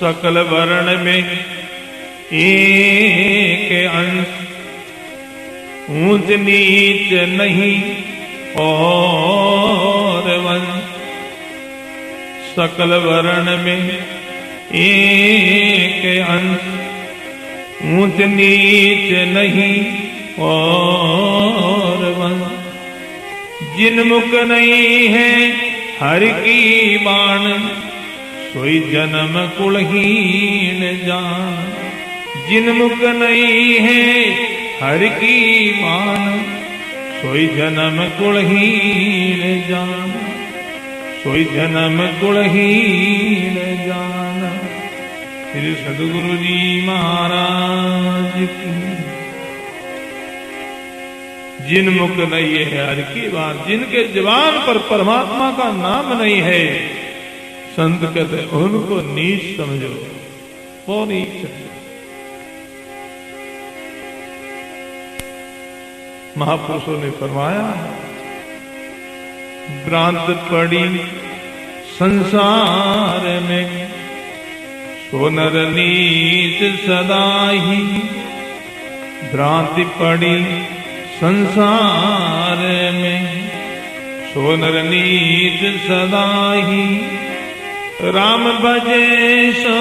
सकल वर्ण में एक अंश, ऊंच नीच नहीं और वंश। सकल वर्ण में एक अंश, ऊंच नीच नहीं और वंश। जिनमुख नहीं है हर की बाण, सोई जन्म कुलहीन जान। जिनमुख नहीं है हर की बाण, सोई जन्म कुलहीन जान। सोई जन्म कुलहीन जान। श्री सद्गुरु जी महाराज की। जिनमुख नहीं है हर की बात, जिनके जबान पर परमात्मा का नाम नहीं है, संत कहते उनको नीच समझो, वो नीच है। महापुरुषों ने फरमाया, भ्रांत पड़ी संसार में, सो नर नीच सदा ही। भ्रांति पड़ी संसार में, सो नर नीच सदा ही। राम भजे सो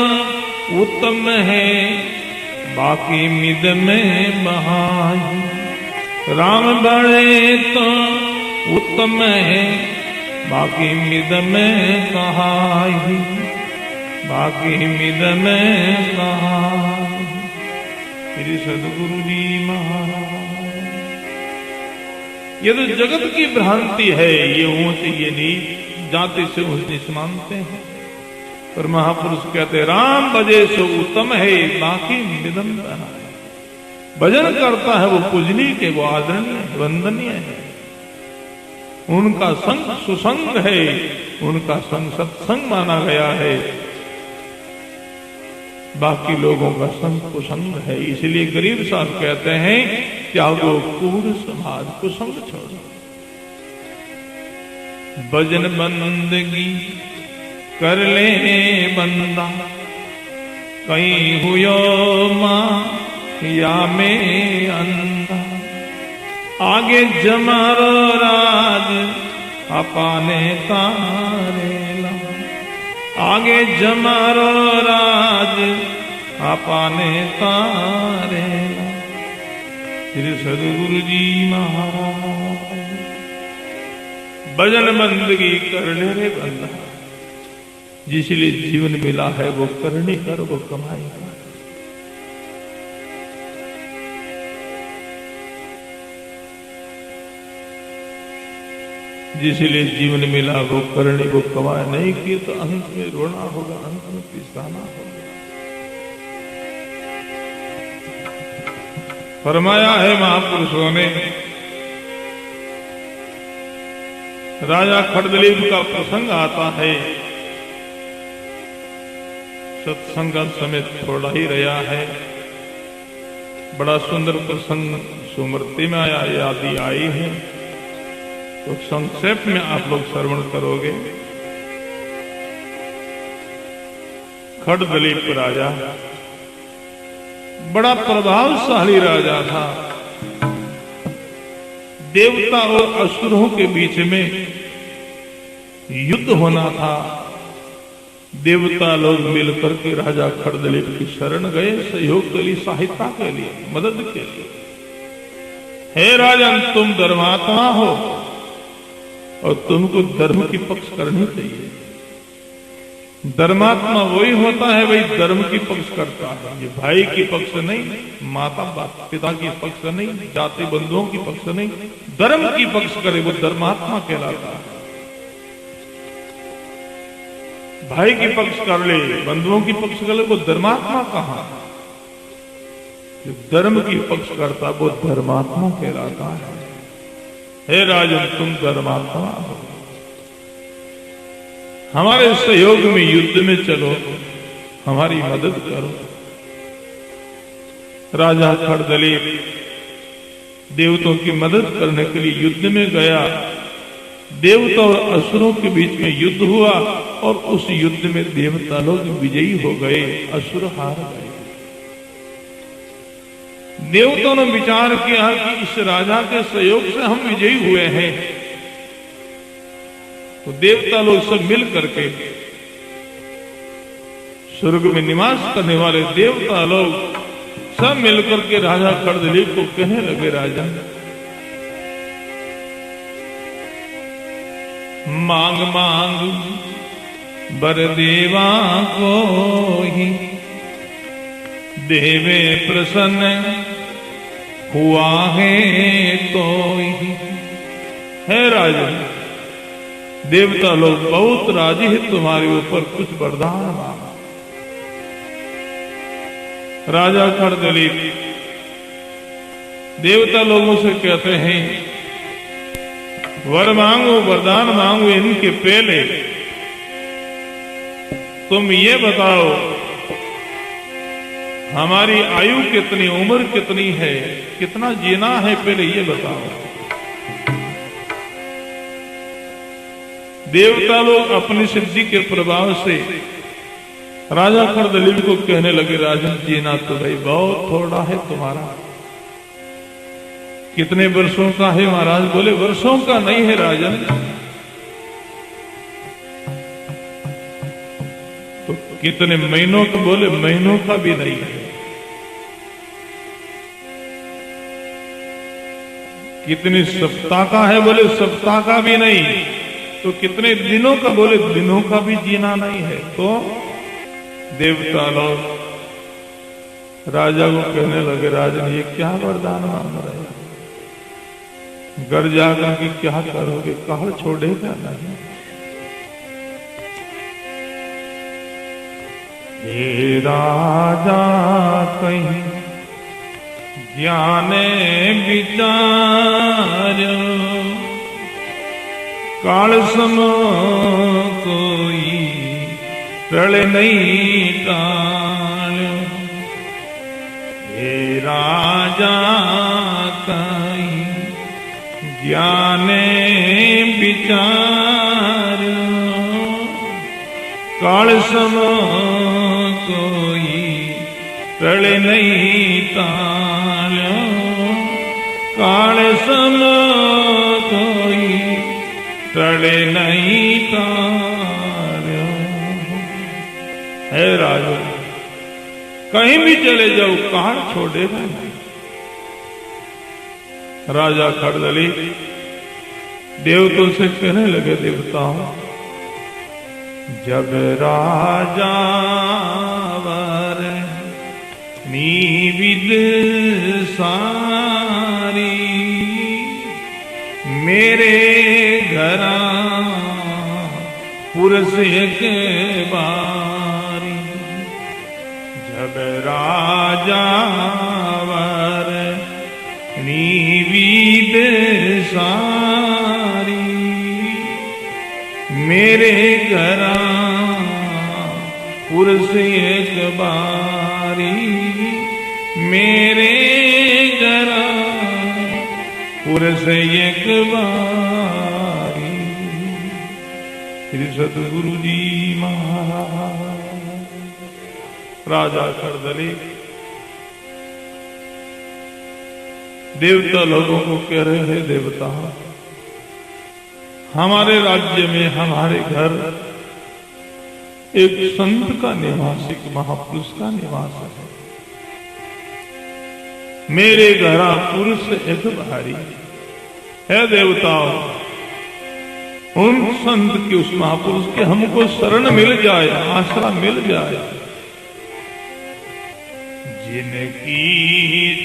उत्तम है, बाकी मिद में बहाई। राम भजे तो उत्तम है, बाकी मिद में कहाई। बाकी मिद में कहाई। श्री सद्गुरु जी महाराज। ये तो जगत की भ्रांति है, ये ऊंच ये नीच, जाति से ऊंच नीच मानते हैं। पर महापुरुष कहते राम भजे सो उत्तम है, बाकी मिदम है। भजन करता है वो पूजनीय के, वो आदरणीय वंदनीय है। उनका संग सुसंग है, उनका संग सत्संग माना गया है। बाकी लोगों का संग कुसंग है। इसलिए गरीब साहब कहते हैं, त्यागो कूड़ समाज कुसंग छोड़ो। भजन बंदगी कर ले बंदा, कहीं हुयो मां या में अंधा। आगे जमारो राज अपाने तारेला। आगे जमारो राज अपाने तारेला। श्री सद्गुरु जी महाराज। भजन बंदगी करने रे बंदा, जिसलिए जीवन मिला है वो करनी कर, वो कमाई कर। जिसलिए जीवन मिला वो करने वो कमाए, नहीं किए तो अंत में रोना होगा, अंत में पिसाना होगा। फरमाया है महापुरुषों ने, राजा खड़दलीप का प्रसंग आता है। सत्संग का समय थोड़ा ही रहा है, बड़ा सुंदर प्रसंग सुमृति में आया, यादी आई है, तो संक्षेप में आप लोग श्रवण करोगे। खड़दलीप राजा बड़ा प्रभावशाली राजा था। देवता और असुरों के बीच में युद्ध होना था। देवता लोग मिलकर के राजा खड़दलीप की शरण गए, सहयोग के लिए, सहायता के लिए, मदद के लिए। हे राजन, तुम धर्मात्मा हो और तुमको धर्म की पक्ष करनी चाहिए। धर्मात्मा वही होता है भाई धर्म की पक्ष करता है। ये भाई की पक्ष नहीं, माता पिता की पक्ष नहीं, जाति बंधुओं की पक्ष नहीं, धर्म की पक्ष करे वो धर्मात्मा कहलाता है। भाई की पक्ष कर ले, बंधुओं की पक्ष कर ले, वो धर्मात्मा कहां? जो धर्म की पक्ष करता वो धर्मात्मा कहलाता है। हे राजन, तुम धर्मात्मा हो, हमारे सहयोग में युद्ध में चलो, हमारी मदद करो। राजा खड़दलीप देवताओं की मदद करने के लिए युद्ध में गया। देवता और असुरों के बीच में युद्ध हुआ। और उस युद्ध में देवता लोग विजयी हो गए, असुर हार गए। देवताओं ने विचार किया कि इस राजा के सहयोग से हम विजयी हुए हैं, तो देवता लोग सब मिल करके, स्वर्ग में निवास करने वाले देवता लोग सब मिलकर के राजा खरदलीप को कहने लगे, राजा मांग मांग बर देवा को ही, देवे प्रसन्न हुआ है तो ही। है राजा, देवता लोग बहुत राजी है तुम्हारे ऊपर, कुछ वरदान मांगा। राजा खरदलीप देवता लोगों से कहते हैं, वर मांगो, वरदान मांगो, इनके पहले तुम ये बताओ हमारी आयु कितनी, उम्र कितनी है, कितना जीना है, पहले ये बताओ। देवता लोग अपनी सिद्धि के प्रभाव से राजा खरदलीप को कहने लगे, राजन जीना तो भाई बहुत थोड़ा है तुम्हारा। कितने वर्षों का है महाराज? बोले वर्षों का नहीं है राजन, तो कितने महीनों का? बोले महीनों का भी नहीं है। कितने सप्ताह का है? बोले सप्ताह का भी नहीं। तो कितने दिनों का? बोले दिनों का भी जीना नहीं है। तो देवता लोग राजा को कहने लगे, राजन ये क्या वरदान मांग रहे हैं? घर जाकर के क्या करोगे? कहा छोड़ेगा नहीं। ये राजा कहीं ज्ञान विचार, काल सम कोई प्रलय नहीं काल। हे राजा कहीं ज्ञान विचार, काल सम कोई प्रलय नहीं काल। काल सम कोई प्रलय नहीं काल। है राजा, कहीं भी चले जाओ, काल छोड़ेगा नहीं। राजा खरदलीप देवताओं से कहने लगे, देवताओं जब राजा वर निविद सारी, मेरे घरा पुरस के बारी। जब राजा वर निविद सारी, मेरे घरा पुरस एक बारी। मेरे घरा पुरस एक बारी। श्री सतगुरु जी महाराज। राजा खरदलीप देवता लोगों को कह रहे हैं, देवता हमारे राज्य में, हमारे घर एक संत का निवास, एक महापुरुष का निवास है। मेरे घरा पुरुष एक भारी है। देवताओं उन संत के, उस महापुरुष के हमको शरण मिल जाए, आश्रय मिल जाए। जिनकी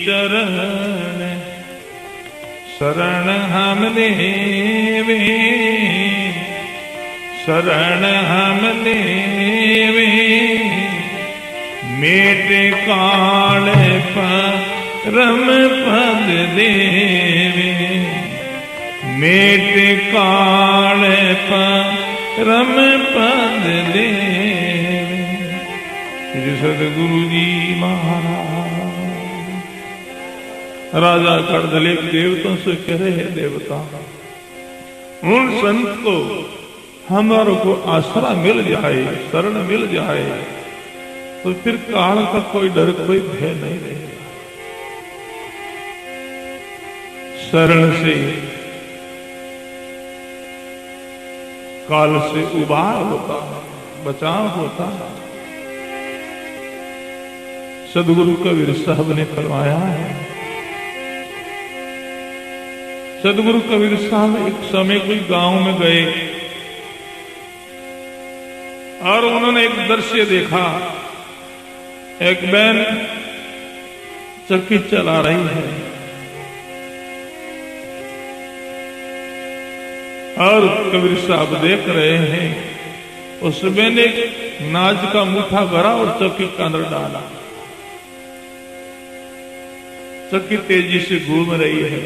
चरण शरण हम लेवे, शरण हम लेवे। मेटे काल परम पद देवे। मेटे काल परम पद देवे। श्री सतगुरु जी महाराज। राजा खरदलीप देवताओं से कह रहे हैं, देवता उन संत को हमारों को आसरा मिल जाए, शरण मिल जाए, तो फिर काल का कोई डर, कोई भय नहीं रहेगा। शरण से, काल से उबार होता है, बचाव होता है। सदगुरु कबीर साहब ने फरमाया है, सदगुरु कबीर साहब एक समय कोई गांव में गए और उन्होंने एक दृश्य देखा। एक बहन चक्की चला रही है और कबीर साहब देख रहे हैं। उस बहन ने नाज का मुठा भरा और चक्की के अंदर डाला। चक्की तेजी से घूम रही है।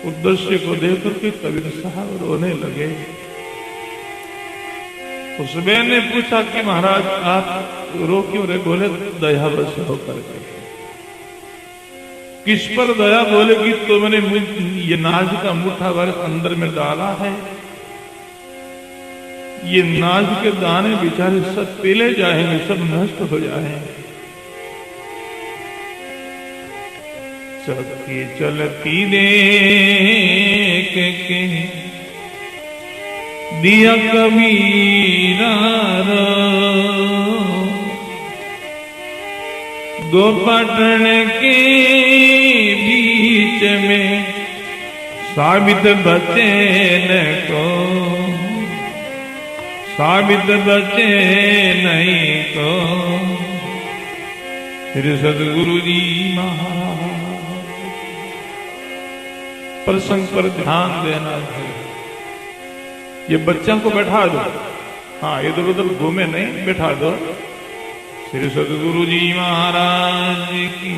उस दृश्य को देख करके कबीर साहब रोने लगे। उस बहन ने पूछा कि महाराज आप रो क्यों रहे? बोले दया बस होकर के। किस पर दया? बोले कि तो मैंने ये नाज का मुठ्ठा भर अंदर में डाला है, ये नाज के दाने बेचारे सब पीले जाएंगे, सब नष्ट हो जाएंगे। चक्की चलती देख के दिया कबीरा रो, दो पटन के बीच में साबित बचे न को, साबित बचे नहीं को। फिर सदगुरु जी महाराज प्रसंग पर ध्यान देना है। ये बच्चों को बैठा दो, हाँ इधर उधर घूमे नहीं, बैठा दो। श्री सदगुरु जी महाराज की,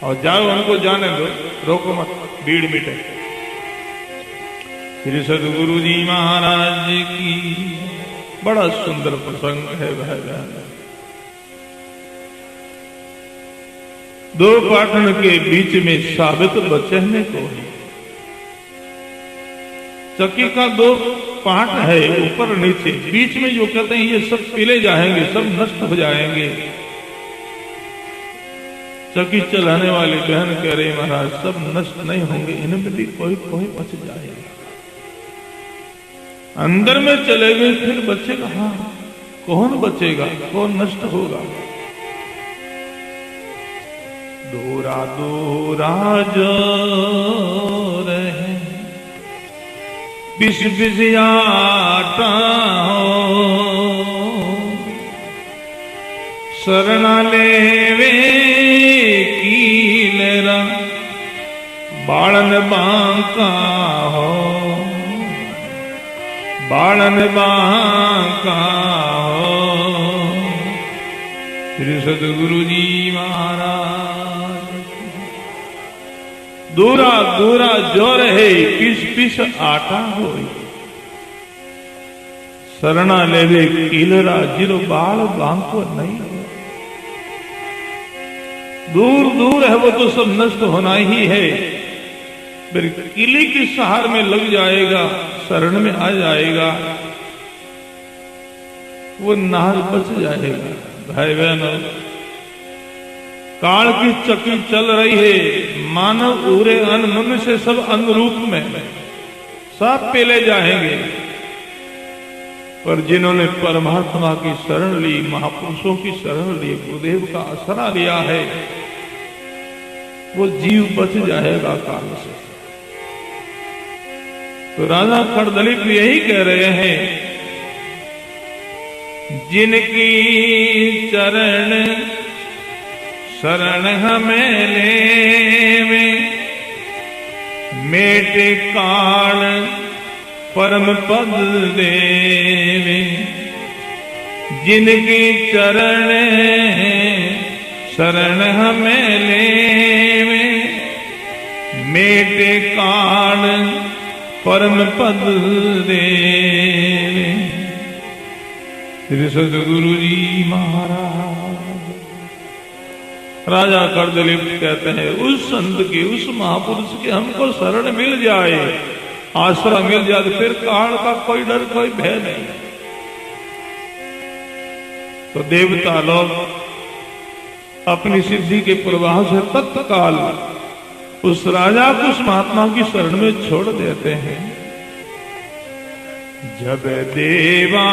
और जाओ उनको जाने दो, रोको मत, भीड़ मिटे। श्री सदगुरु जी महाराज की बड़ा सुंदर प्रसंग है भाई बहन। दो पाटन के बीच में साबित बचने को है। चक्की का दो पाट है, ऊपर नीचे, बीच में जो कहते हैं ये सब पीले जाएंगे, सब नष्ट हो जाएंगे। चक्की चलाने वाली बहन कह रही महाराज सब नष्ट नहीं होंगे, इनमें भी कोई कोई बच जाएगा। अंदर में चले गए फिर बचेगा, हाँ कौन बचेगा, कौन नष्ट होगा? दूरा दूरा जो रहे बिस बिस आटा हो, शरणा लेवे कीलरा बालन बांका हो, बालन बांका हो। श्री सदगुरु जी महाराज दूरा दूरा जो रहे पिस पिस आटा हो, शरणा लेवे कीलरा जिरो बाल बांको नहीं हो। दूर दूर है वो तो सब नष्ट होना ही है, फिर किले की सहार में लग जाएगा, शरण में आ जाएगा, वो नार बच जाएगा। भाई बहनों, काल की चक्की चल रही है, मानव उरे अन मनुष्य सब अनुरूप में सब पीले जाएंगे। पर जिन्होंने परमात्मा की शरण ली, महापुरुषों की शरण ली, गुरुदेव का आसरा लिया है, वो जीव बच जाएगा काल से। तो राजा खरदलीप यही कह रहे हैं, जिनकी चरण शरण हमें लेवे, मेटे काल परम पद देवे। जिनकी चरण शरण हमें लेवे, मेटे काल परम पद देवे। श्री सदगुरु जी महाराज। राजा खरदलीप कहते हैं उस संत की, उस महापुरुष की हमको शरण मिल जाए आसरा मिल जाए तो फिर काल का कोई डर कोई भय नहीं। तो देवता लोग अपनी सिद्धि के प्रवाह से तत्काल उस राजा को उस महात्मा की शरण में छोड़ देते हैं। जब देवा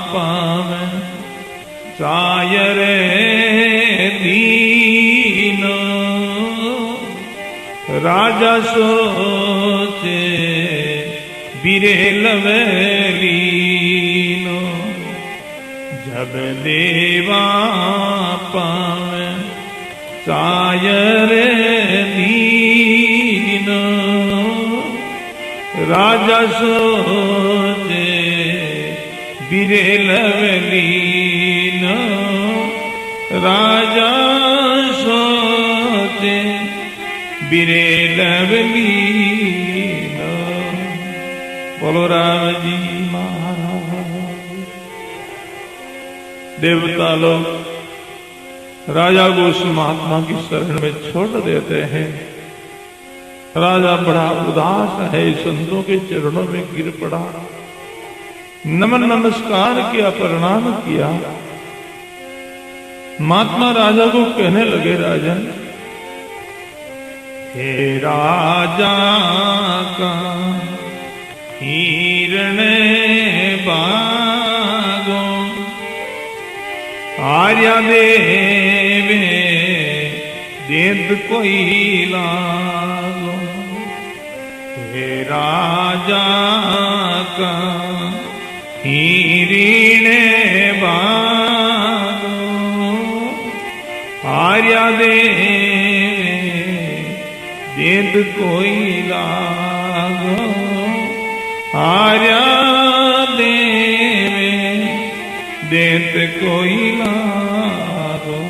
पावे चायरे दीनो राजा सोचे बिरेल लीनो। जब देवा पावे चायरे दीनो राजा सोचे बिरेल लीनो। राजा सोचे बिरेल लीनो। बोलो राम जी महाराज। देवता लोग राजा को उस महात्मा की शरण में छोड़ देते हैं। राजा बड़ा उदास है, संतों के चरणों में गिर पड़ा, नमन नमस्कार किया, प्रणाम किया। महात्मा राजा को कहने लगे, राजन हे राजा का हिरण बागो आर्या देवे देद कोई लागो। हे राजा का हिरण बागो आर्या देवे देद कोई लागो। आर्या देवे देत कोई लागो।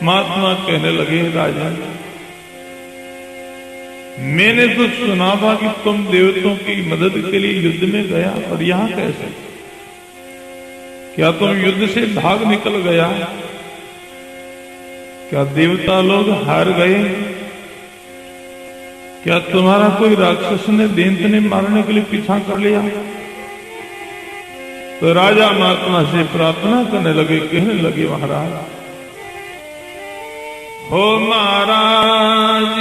महात्मा कहने लगे, राजा मैंने तो सुना था कि तुम देवताओं की मदद के लिए युद्ध में गया, और यहां कैसे? क्या तुम युद्ध से भाग निकल गया? क्या देवता लोग हार गए? क्या तुम्हारा कोई राक्षस ने दैत्य ने मारने के लिए पीछा कर लिया? तो राजा महात्मा से प्रार्थना करने लगे, कहने लगे, महाराज हो महाराज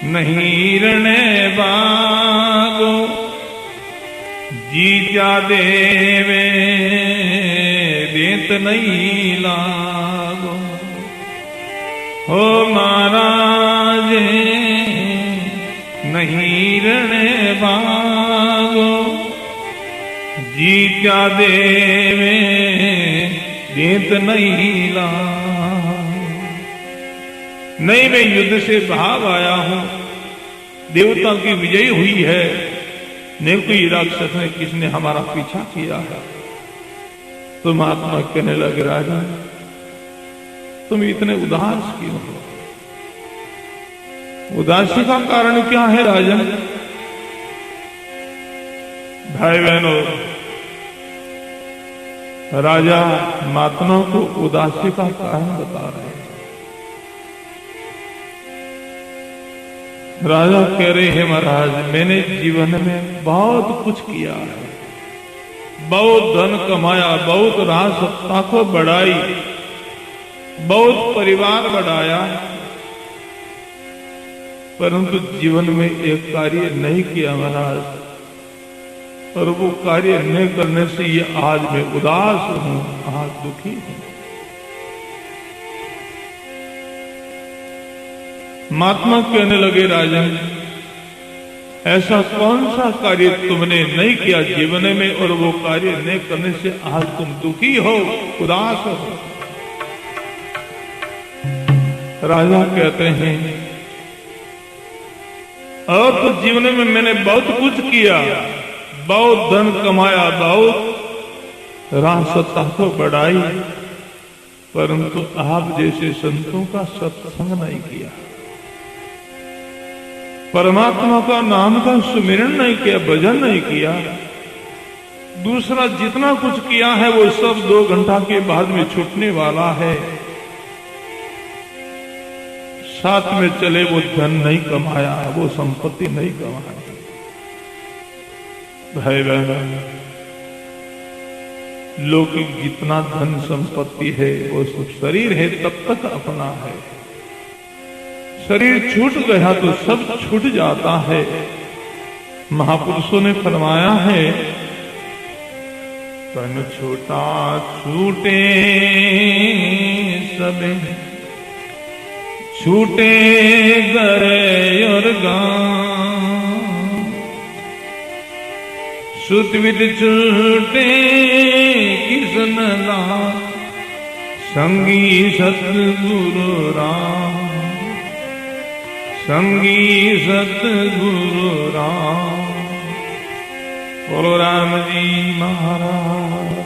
नहीं रणे बागो जीजा देवे देत नहीं लागो। हो महाराज नहीं रणे बागो जीजा देवे देत नहीं लागो। नहीं, मैं युद्ध से भाग आया हूं, देवता की विजय हुई है, नहीं कोई राक्षस ने किसने हमारा पीछा किया है। तो महात्मा कहने लगे, राजा तुम इतने उदास क्यों हो? उदासी का कारण क्या है राजन? भाई बहनों, राजा महात्मा को उदासी का कारण बता रहे हैं। राजा कह रहे हैं, महाराज मैंने जीवन में बहुत कुछ किया है, बहुत धन कमाया, बहुत राज सत्ता को बढ़ाई, बहुत परिवार बढ़ाया, परंतु जीवन में एक कार्य नहीं किया महाराज, और वो कार्य नहीं करने से ये आज मैं उदास हूं, आज दुखी हूं। महात्मा कहने लगे, राजन ऐसा कौन सा कार्य तुमने नहीं किया जीवन में, और वो कार्य नहीं करने से आज तुम दुखी हो, उदास हो? राजा कहते हैं, और तो जीवन में मैंने बहुत कुछ किया, बहुत धन कमाया, बहुत राज सत्ता को बढ़ाई, परंतु आप जैसे संतों का सत्संग नहीं किया, परमात्मा का नाम का सुमिरन नहीं किया, भजन नहीं किया। दूसरा जितना कुछ किया है वो सब 2 घंटा के बाद में छूटने वाला है। साथ में चले वो धन नहीं कमाया, वो संपत्ति नहीं कमाया। भाई बहन, लौकिक जितना धन संपत्ति है वो सब शरीर है तब तक अपना है। शरीर छूट गया तो सब छूट जाता है। महापुरुषों ने फरमाया है, तन छूटा छूटे सबे, छूटे गरे और गां, सुत विद छूटे किसन ला, संगी सतगुरु राम, संगी सतगुरु राम। बोलो राम जी महाराज।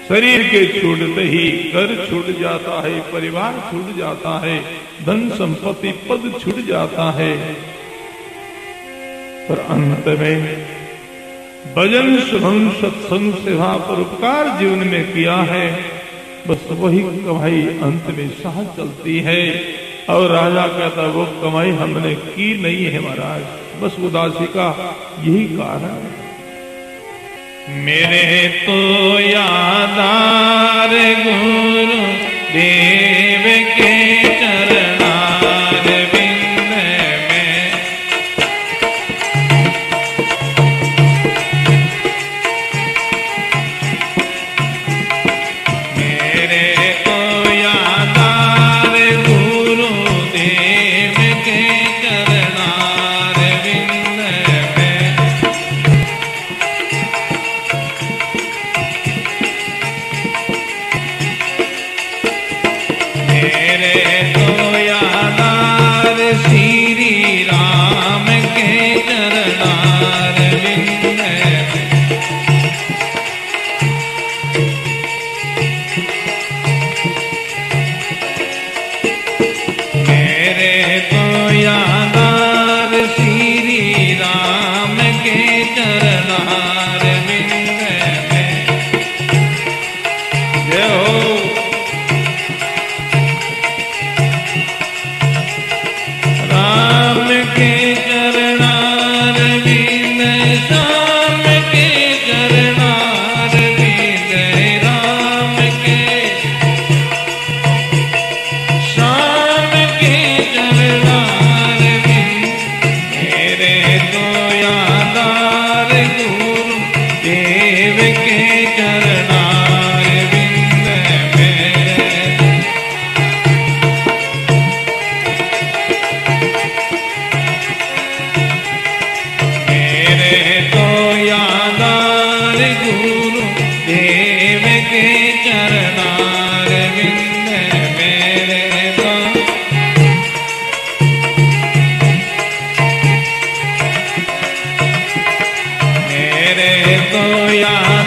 शरीर के छूटते ही घर छूट जाता है, परिवार छूट जाता है, धन संपत्ति पद छूट जाता है, पर अंत में भजन शुभम सत्संग सेवा परोपकार जीवन में किया है, बस वही कमाई अंत में साथ चलती है। और राजा कहता वो कमाई हमने की नहीं है महाराज, बस उदासी का यही कारण है। मेरे तो यादार गुरु देव के चरणार बिंद में, मेरे तो यादार गुरु देव के चरणार बिंद में, मेरे तो यादार श्री राम के चरणार बिंद में, मेरे तो यादार श्री राम के चरणार बिंद में। जय हो। राम के चरणार बिंद, श्याम के चरणार बिंद, राम के श्याम के चरणार बिंद, मेरे तो यादार गुरु देव के चरणार बिंद में। मेरे तो यादार गुरु देव के चरणार बिंद, मेरे तो मेरे तो यादार